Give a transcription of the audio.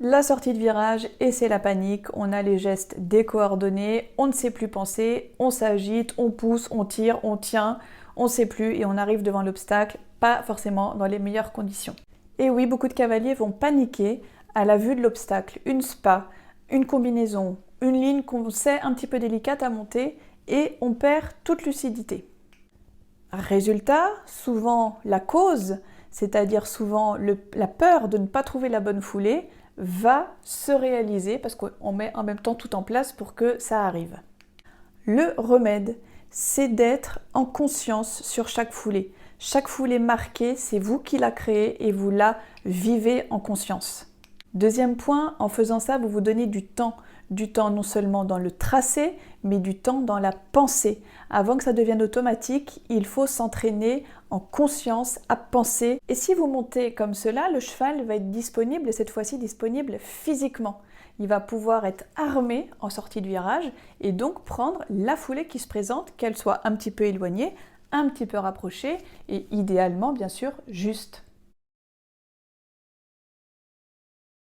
La sortie de virage et c'est la panique, on a les gestes décoordonnés, on ne sait plus penser, on s'agite, on pousse, on tire, on tient, on ne sait plus et on arrive devant l'obstacle, pas forcément dans les meilleures conditions. Et oui, beaucoup de cavaliers vont paniquer à la vue de l'obstacle, une spa, une combinaison, une ligne qu'on sait un petit peu délicate à monter et on perd toute lucidité. Résultat, souvent la cause, c'est-à-dire souvent la peur de ne pas trouver la bonne foulée, va se réaliser parce qu'on met en même temps tout en place pour que ça arrive. Le remède, c'est d'être en conscience sur chaque foulée. Chaque foulée marquée, c'est vous qui la créez et vous la vivez en conscience. Deuxième point, en faisant ça, vous vous donnez du temps non seulement dans le tracé, mais du temps dans la pensée. Avant que ça devienne automatique, il faut s'entraîner en conscience à penser. Et si vous montez comme cela, le cheval va être disponible, et cette fois-ci disponible physiquement. Il va pouvoir être armé en sortie de virage et donc prendre la foulée qui se présente, qu'elle soit un petit peu éloignée, un petit peu rapprochée et idéalement bien sûr juste.